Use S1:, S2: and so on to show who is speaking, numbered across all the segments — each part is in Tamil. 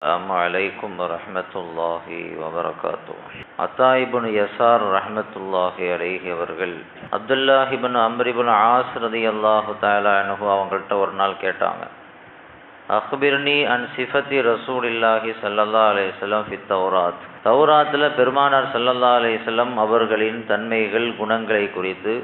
S1: السلام عليكم ورحمة الله وبركاته. அத்தா இப்னு யஸார் ரஹ்மத்துல்லாஹி அலைஹி அவர்கள் அப்துல்லாஹ் இப்னு அம்ர் இப்னு ஆஸ் ரலியல்லாஹு தஆலா அன்ஹு அவங்கள்ட்ட ஒரு நாள் கேட்டாங்க, அக்பிர்னி அன் சிஃபத்தி ரசூலில்லாஹி ஸல்லல்லாஹு அலைஹி வஸல்லம் ஃபி தௌராத். தௌராத்தில் பெருமானார் ஸல்லல்லாஹு அலைஹி வஸல்லம் அவர்களின் தன்மைகள் குணங்களை குறித்து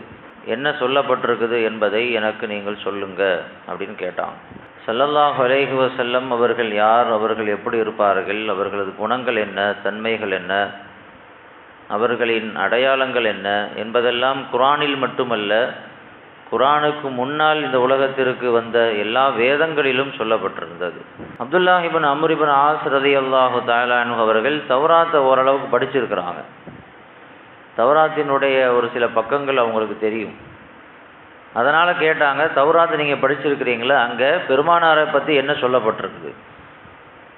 S1: என்ன சொல்லப்பட்டிருக்குது என்பதை எனக்கு நீங்கள் சொல்லுங்க அப்படின்னு கேட்டாங்க. ஸல்லல்லாஹு அலைஹி வஸல்லம் அவர்கள் யார், அவர்கள் எப்படி இருப்பார்கள், அவர்களது குணங்கள் என்ன, தன்மைகள் என்ன, அவர்களின் அடையாளங்கள் என்ன என்பதெல்லாம் குர்ஆனில் மட்டுமல்ல, குர்ஆனுக்கு முன்னால் இந்த உலகத்திற்கு வந்த எல்லா வேதங்களிலும் சொல்லப்பட்டிருந்தது. அப்துல்லாஹ் இப்னு அம்ர் இப்னு ஆஸ் ரலியல்லாஹு தஆலா அன்ஹு அவர்கள் தௌராத்தை ஓரளவுக்கு படிச்சிருக்கிறாங்க. தௌராத்தினுடைய ஒரு சில பக்கங்கள் அவங்களுக்கு தெரியும். அதனால் கேட்டாங்க, தௌராத்தை நீங்கள் படிச்சிருக்கிறீங்களா, அங்கே பெருமானாரை பற்றி என்ன சொல்லப்பட்டிருக்குது,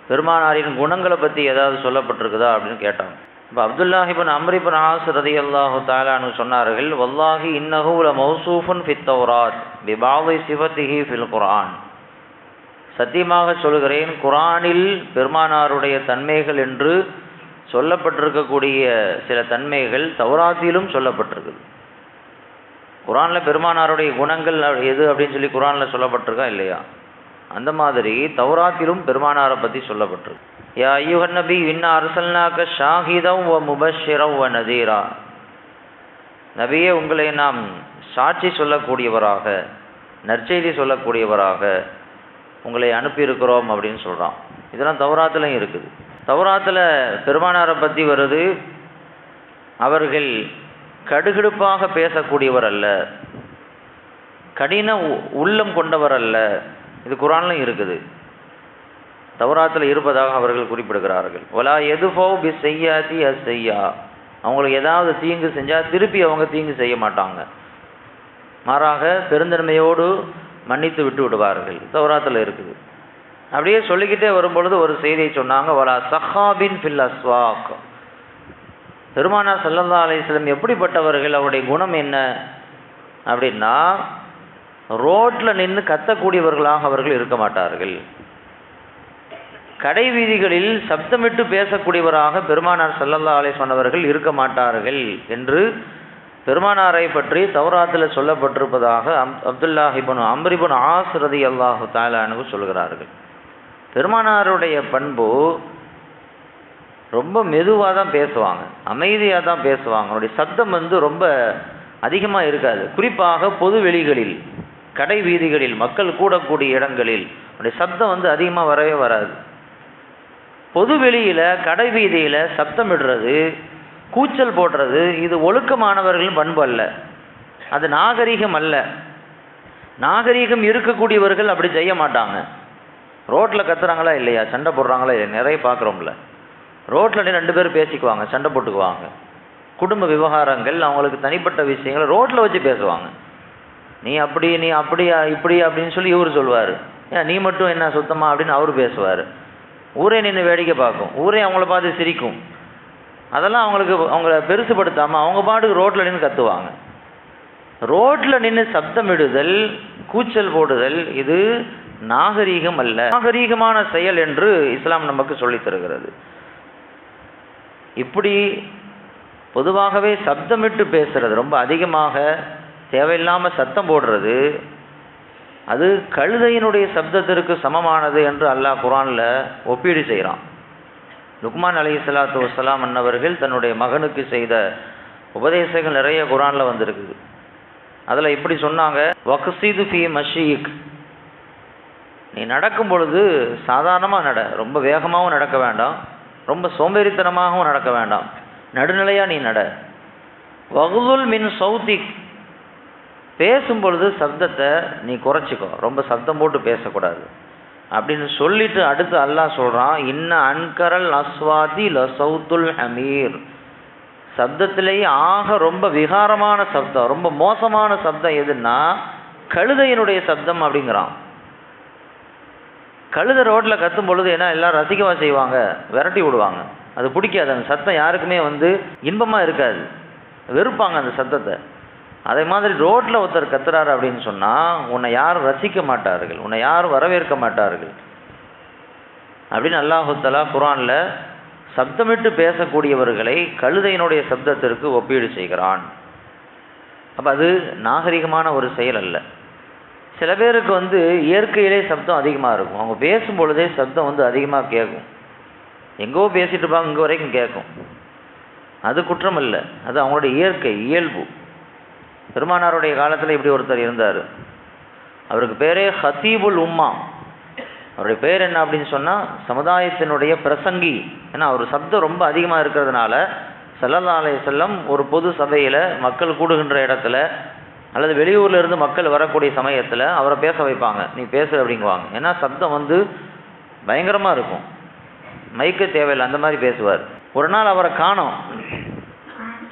S1: பெருமானாரின் குணங்களை பற்றி ஏதாவது சொல்லப்பட்டிருக்குதா அப்படின்னு கேட்டாங்க. இப்போ அப்துல்லாஹ் இப்னு அம்ர் இப்னு ஆஸ் ரலியல்லாஹு தஆலா அன்ஹு சொன்னார்கள், வல்லாஹி இன்னஹு லமௌசூஃபுன் ஃபித் தௌராத் பிபாதி சிஃபத்திஹி ஃபில் குர்ஆன். சத்தியமாக சொல்கிறேன், குர்ஆனில் பெருமானாருடைய தன்மைகள் என்று சொல்லப்பட்டிருக்கக்கூடிய சில தன்மைகள் தௌராத்திலும் சொல்லப்பட்டிருக்குது. குர்ஆனில் பெருமானாருடைய குணங்கள் எது அப்படின்னு சொல்லி குர்ஆனில் சொல்லப்பட்டிருக்கா இல்லையா, அந்த மாதிரி தௌராத்திலும் பெருமானாரை பற்றி சொல்லப்பட்டிருக்கு. யா அய்யுஹன் நபி இன்னா அர்சல்னாக ஷாஹிதம் வ முபஷ்ஷிரம் வ நதீரா. நபியே, உங்களை நாம் சாட்சி சொல்லக்கூடியவராக, நற்செய்தி சொல்லக்கூடியவராக உங்களை அனுப்பியிருக்கிறோம் அப்படின்னு சொல்கிறான். இதெல்லாம் தௌராத்திலையும் இருக்குது. தௌராத்தில் பெருமானாரை பற்றி வருது, அவர்கள் கடுகடுப்பாக பேசக்கூடியவர் அல்ல, கடின உள்ளம் கொண்டவர் அல்ல. இது குர்ஆன்லையும் இருக்குது, தௌராத்தில் இருப்பதாக அவர்கள் குறிப்பிடுகிறார்கள். வலா எதுஃபௌ பி செய்யாதி அஸ்ஸையா. அவங்களுக்கு ஏதாவது தீங்கு செஞ்சால் திருப்பி அவங்க தீங்கு செய்ய மாட்டாங்க, மாறாக பெருந்தன்மையோடு மன்னித்து விட்டு விடுவார்கள். தௌராத்தில் இருக்குது. அப்படியே சொல்லிக்கிட்டே வரும்பொழுது ஒரு செய்தியை சொன்னாங்க, வலா சஹாபின் ஃபில் அஸ்வாக். பெருமானார் ஸல்லல்லாஹு அலைஹி வஸல்லம் எப்படிப்பட்டவர்கள், அவருடைய குணம் என்ன அப்படின்னா, ரோட்டில் நின்று கத்தக்கூடியவர்களாக அவர்கள் இருக்க மாட்டார்கள், கடை வீதிகளில் சப்தமிட்டு பேசக்கூடியவராக பெருமானார் ஸல்லல்லாஹு அலைஹி வஸல்லம் அவர்கள் இருக்க மாட்டார்கள் என்று பெருமானாரை பற்றி தௌராத்தில் சொல்லப்பட்டிருப்பதாக அப்துல்லாஹ் இப்னு அம்ர் இப்னு ஆஸ் ரலியல்லாஹு தஆலா அன்ஹு சொல்கிறார்கள். பெருமானாருடைய பண்பு ரொம்ப மெதுவாக தான் பேசுவாங்க, அமைதியாக தான் பேசுவாங்க. அவருடைய சப்தம் ரொம்ப அதிகமாக இருக்காது. குறிப்பாக பொது வெளிகளில், கடை வீதிகளில், மக்கள் கூடக்கூடிய இடங்களில் அவருடைய சப்தம் அதிகமாக வரவே வராது. பொது வெளியில், கடை வீதியில் சப்தமிடுறது, கூச்சல் போடுறது, இது ஒழுக்கமானவர்களின் பண்பு அல்ல, அது நாகரீகம் அல்ல. நாகரீகம் இருக்கக்கூடியவர்கள் அப்படி செய்ய மாட்டாங்க. ரோட்டில் கத்துறாங்களா இல்லையா, சண்டை போடுறாங்களா இல்லையா, நிறைய பார்க்குறோம்ல. ரோட்டில் ரெண்டு பேரும் பேசிக்குவாங்க, சண்டை போட்டுக்குவாங்க, குடும்ப விவகாரங்கள், அவங்களுக்கு தனிப்பட்ட விஷயங்கள் ரோட்டில் வச்சு பேசுவாங்க. நீ அப்படி, நீ அப்படியா, இப்படி அப்படின்னு சொல்லி இவர் சொல்லுவார், ஏன் நீ மட்டும் என்ன சுத்தமா அப்படின்னு அவர் பேசுவார். ஊரே நின்று வேடிக்கை பார்க்கும், ஊரே அவங்கள பார்த்து சிரிக்கும். அதெல்லாம் அவங்கள பெருசுப்படுத்தாமல் அவங்க பாட்டுக்கு ரோட்டில் நின்று கத்துவாங்க. ரோட்டில் நின்று சப்தமிடுதல், கூச்சல் போடுதல், இது நாகரீகம் அல்ல, நாகரீகமான செயல் என்று இஸ்லாம் நமக்கு சொல்லித் தருகிறது. இப்படி பொதுவாகவே சப்தமிட்டு பேசுறது, ரொம்ப அதிகமாக தேவையில்லாமல் சத்தம் போடுறது, அது கழுதையினுடைய சப்தத்திற்கு சமமானது என்று அல்லாஹ் குர்ஆனில் ஒப்பீடு செய்கிறான். லுக்மான் அலைஹிஸ்ஸலாத்து வஸ்ஸலாம் அன்னவர்கள் தன்னுடைய மகனுக்கு செய்த உபதேசங்கள் நிறைய குர்ஆனில் வந்திருக்குது. அதில் இப்படி சொன்னாங்க, வக்ஸிது ஃபீ மஷீக். நீ நடக்கும் பொழுது சாதாரணமாக நட, ரொம்ப வேகமாகவும் நடக்க வேண்டாம், ரொம்ப சோம்பேறித்தனமாகவும் நடக்க வேண்டாம், நடுநிலையாக நீ நட. வகுதுல் மின் சௌத்திக். பேசும் பொழுது சப்தத்தை நீ குறைச்சிக்கோ, ரொம்ப சப்தம் போட்டு பேசக்கூடாது அப்படின்னு சொல்லிட்டு அடுத்து அல்லாஹ் சொல்கிறான், இன்ன அன்கரல் அஸ்வாதி லசௌத்துல் ஹமீர். சப்தத்திலேயே ஆக ரொம்ப விகாரமான சப்தம், ரொம்ப மோசமான சப்தம் எதுன்னா கழுதையினுடைய சப்தம் அப்படிங்கிறான். கழுதை ரோட்டில் கத்தும் பொழுது என்ன எல்லாம் ரசிக்கவா செய்வாங்க, விரட்டி விடுவாங்க, அது பிடிக்காது. அந்த சத்தம் யாருக்குமே இன்பமாக இருக்காது, வெறுப்பாங்க அந்த சத்தத்தை. அதே மாதிரி ரோட்டில் ஒருத்தர் கத்துறாரு அப்படின்னு சொன்னால் உன்னை யாரும் ரசிக்க மாட்டார்கள், உன்னை யாரும் வரவேற்க மாட்டார்கள். அப்படின்னு அல்லாஹு தஆலா குர்ஆனில் சப்தமிட்டு பேசக்கூடியவர்களை கழுதையினுடைய சப்தத்திற்கு ஒப்பீடு செய்கிறான். அப்போ அது நாகரிகமான ஒரு செயல் அல்ல. சில பேருக்கு இயற்கையிலே சப்தம் அதிகமாக இருக்கும். அவங்க பேசும் பொழுதே சப்தம் அதிகமாக கேட்கும். எங்கோ பேசிட்டு இருப்பாங்க, இங்கே வரைக்கும் கேட்கும். அது குற்றம் இல்லை, அது அவங்களுடைய இயற்கை இயல்பு. பெருமானாருடைய காலத்தில் இப்படி ஒருத்தர் இருந்தார். அவருக்கு பேரே ஹத்தீபுல் உம்மா. அவருடைய பேர் என்ன அப்படின்னு சொன்னால் சமுதாயத்தினுடைய பிரசங்கி. ஏன்னா அவர் சப்தம் ரொம்ப அதிகமாக இருக்கிறதுனால ஸல்லல்லாஹு அலைஹி வஸல்லம் ஒரு பொது சபையில் மக்கள் கூடுகின்ற இடத்துல அல்லது வெளியூரில் இருந்து மக்கள் வரக்கூடிய சமயத்தில் அவரை பேச வைப்பாங்க. நீ பேசு அப்படிங்குவாங்க. ஏன்னா சப்தம் பயங்கரமாக இருக்கும், மைக்க தேவையில்லை, அந்த மாதிரி பேசுவார். ஒரு நாள் அவரை காணோம்,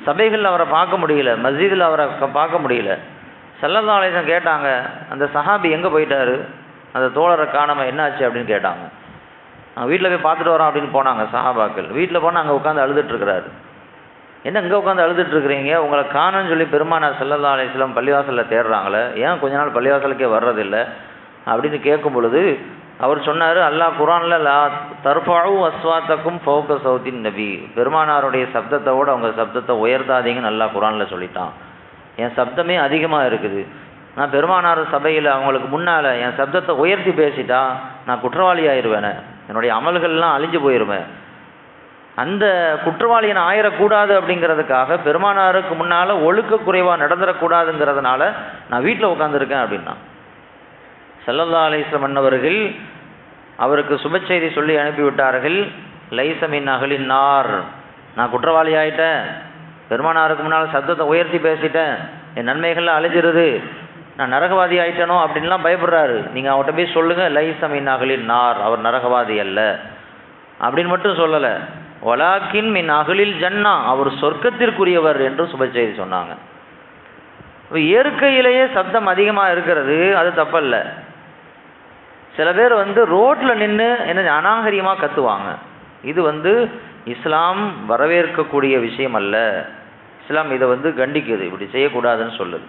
S1: சபைகளில் அவரை பார்க்க முடியல, மஸ்ஜிதில் அவரை பார்க்க முடியல. ஸல்லல்லாஹு அலைஹி வஸல்லம் கேட்டாங்க, அந்த சஹாபி எங்கே போயிட்டாரு, அந்த தோழரை காணாமல் என்னாச்சு அப்படின்னு கேட்டாங்க. வீட்டில் போய் பார்த்துட்டு வரோம் அப்படின்னு போனாங்க சஹாபாக்கள். வீட்டில் போனால் அங்கே உட்காந்து அழுதுட்டுருக்கிறாரு. என்ன இங்கே உட்காந்து அழுதுட்டுருக்குறீங்க, உங்களை காணோன்னு சொல்லி பெருமானார் ஸல்லல்லாஹு அலைஹி வஸல்லம் பள்ளிவாசலில் தேடுறாங்களே, ஏன் கொஞ்ச நாள் பள்ளிவாசலுக்கே வர்றதில்லை அப்படின்னு கேட்கும் பொழுது அவர் சொன்னார், அல்லாஹ் குர்ஆனில் லா தர்ஃபஉ அஸ்வாத்தக்கும் ஃபௌக சௌத்தின் நபி, பெருமானாருடைய சப்தத்தோடு அவங்க சப்தத்தை உயர்த்தாதீங்கன்னு அல்லாஹ் குர்ஆனில் சொல்லிட்டான். என் சப்தமே அதிகமாக இருக்குது, நான் பெருமானார் சபையில் அவங்களுக்கு முன்னால் என் சப்தத்தை உயர்த்தி பேசிட்டா நான் குற்றவாளி ஆயிடுவேனே, என்னுடைய அமல்கள்லாம் அழிஞ்சு போயிடுவேன். அந்த குற்றவாளியை நான் ஆயிடக்கூடாது அப்படிங்கிறதுக்காக பெருமானாருக்கு முன்னால் ஒழுக்க குறைவாக நடந்துடக்கூடாதுங்கிறதுனால நான் வீட்டில் உட்காந்துருக்கேன் அப்படின்னா. ஸல்லல்லாஹு அலைஹி வஸல்லம் அன்னவர்கள் அவருக்கு சுப செய்தி சொல்லி அனுப்பிவிட்டார்கள். லைஸ மின் அஹ்லின் நார், நான் குற்றவாளி ஆகிட்டேன், பெருமானாருக்கு முன்னால் சப்தத்தை உயர்த்தி பேசிட்டேன், என் நன்மைகள்லாம் அழிஞ்சிருது, நான் நரகவாதி ஆகிட்டனோ அப்படின்லாம் பயப்படுறாரு. நீங்கள் அவர்கிட்ட போய் சொல்லுங்கள், லைஸ மின் அஹ்லின் நார், அவர் நரகவாதி அல்ல அப்படின்னு மட்டும் சொல்லலை. வலாக்கின் மின் அஹ்லில் ஜன்னா, அவர் சொர்க்கத்திற்குரியவர் என்று சுப செய்தி சொன்னாங்க. இயற்கையிலேயே சப்தம் அதிகமாக இருக்கிறது அது தப்பல்ல. சில பேர் ரோட்டில் நின்று என்ன அநாகரிகமாக கத்துவாங்க. இது இஸ்லாம் வரவேற்கக்கூடிய விஷயம் அல்ல. இஸ்லாம் இதை கண்டிக்குது, இப்படி செய்யக்கூடாதுன்னு சொல்லுது.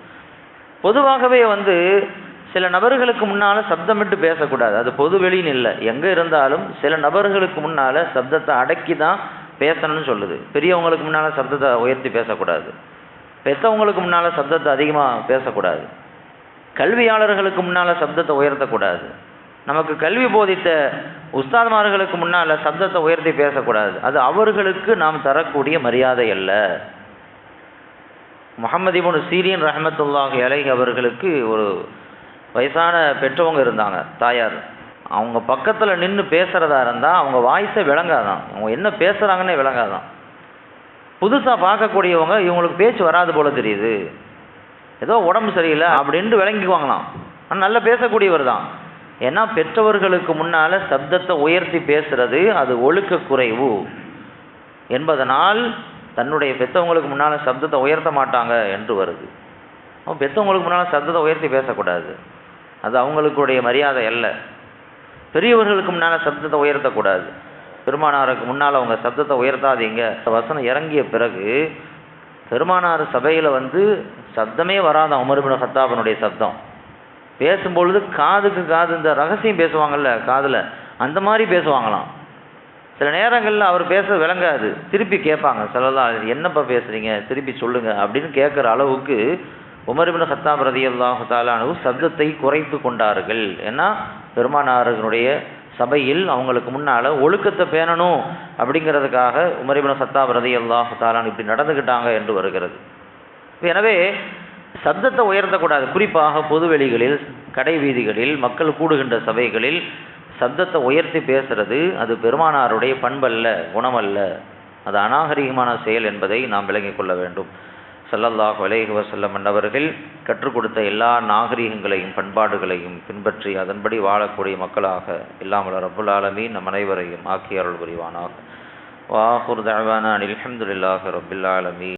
S1: பொதுவாகவே சில நபர்களுக்கு முன்னால் சப்தமிட்டு பேசக்கூடாது. அது பொது வெளின்னு இல்லை, எங்கே இருந்தாலும் சில நபர்களுக்கு முன்னால் சப்தத்தை அடக்கி தான் பேசணும்னு சொல்லுது. பெரியவங்களுக்கு முன்னால் சப்தத்தை உயர்த்தி பேசக்கூடாது, பெற்றவங்களுக்கு முன்னால் சப்தத்தை அதிகமாக பேசக்கூடாது, கல்வியாளர்களுக்கு முன்னால் சப்தத்தை உயர்த்தக்கூடாது, நமக்கு கல்வி போதித்த உஸ்தாத்மார்களுக்கு முன்னால் சப்தத்தை உயர்த்தி பேசக்கூடாது. அது அவர்களுக்கு நாம் தரக்கூடிய மரியாதை அல்ல. முஹம்மது இப்னு சீரின் ரஹ்மத்துல்லாஹி அலைஹி அவர்களுக்கு ஒரு வயசான பெற்றவங்க இருந்தாங்க, தாயார். அவங்க பக்கத்தில் நின்று பேசுகிறதா இருந்தால் அவங்க வாய்ஸை விளங்காதான், அவங்க என்ன பேசுகிறாங்கன்னே விளங்காதான். புதுசாக பார்க்கக்கூடியவங்க இவங்களுக்கு பேச்சு வராது போல தெரியுது, ஏதோ உடம்பு சரியில்லை அப்படின்ட்டு விளங்கிக்குவாங்களாம். ஆனால் நல்லா பேசக்கூடியவர் தான். ஏன்னா பெற்றவர்களுக்கு முன்னால் சப்தத்தை உயர்த்தி பேசுறது அது ஒழுக்க குறைவு என்பதனால் தன்னுடைய பெற்றவங்களுக்கு முன்னால் சப்தத்தை உயர்த்த மாட்டாங்க என்று வருது. பெற்றவங்களுக்கு முன்னால் சப்தத்தை உயர்த்தி பேசக்கூடாது, அது அவங்களுக்குடைய மரியாதை அல்ல. பெரியவர்களுக்கு முன்னால் சப்தத்தை உயர்த்தக்கூடாது, பெருமானாருக்கு முன்னால் அவங்க சப்தத்தை உயர்த்தாதீங்க. வசனம் இறங்கிய பிறகு பெருமானார் சபையில் சப்தமே வராதான். உமர் இப்னு கத்தாபினுடைய சப்தம் பேசும்பொழுது காதுக்கு காது, இந்த ரகசியம் பேசுவாங்கள்ல காதில், அந்த மாதிரி பேசுவாங்களாம். சில நேரங்களில் அவர் பேச விளங்காது, திருப்பி கேட்பாங்க, ஸல்லல்லாஹு என்னப்பா பேசுகிறீங்க, திருப்பி சொல்லுங்கள் அப்படின்னு கேட்குற அளவுக்கு உமர் இப்னு கத்தாப் ரலியல்லாஹு தஆலா அன்ஹு சப்தத்தை குறைத்து கொண்டார்கள். ஏன்னா பெருமானாருடைய சபையில் அவங்களுக்கு முன்னால் ஒழுக்கத்தை பேணணும் அப்படிங்கிறதுக்காக உமர் இப்னு கத்தாப் ரலியல்லாஹு தஆலா அன்ஹு இப்படி நடந்துக்கிட்டாங்க என்று வருகிறது. எனவே சப்தத்தை உயர்த்தக்கூடாது. குறிப்பாக பொதுவெளிகளில், கடை வீதிகளில், மக்கள் கூடுகின்ற சபைகளில் சப்தத்தை உயர்த்தி பேசுறது அது பெருமானாருடைய பண்பல்ல, குணமல்ல, அது அநாகரிகமான செயல் என்பதை நாம் விளங்கிக் கொள்ள வேண்டும். ஸல்லல்லாஹு அலைஹி வஸல்லம் அவர்கள் கற்றுக் கொடுத்த எல்லா நாகரிகங்களையும் பண்பாடுகளையும் பின்பற்றி அதன்படி வாழக்கூடிய மக்களாக எல்லாம் வல்ல ரப்புல் ஆலமீன் நம் அனைவரையும் ஆக்கி அருள் புரிவானாக. வ ஆகிரு தஅவானா அல்ஹம்துலில்லாஹி ரப்பில் ஆலமீன்.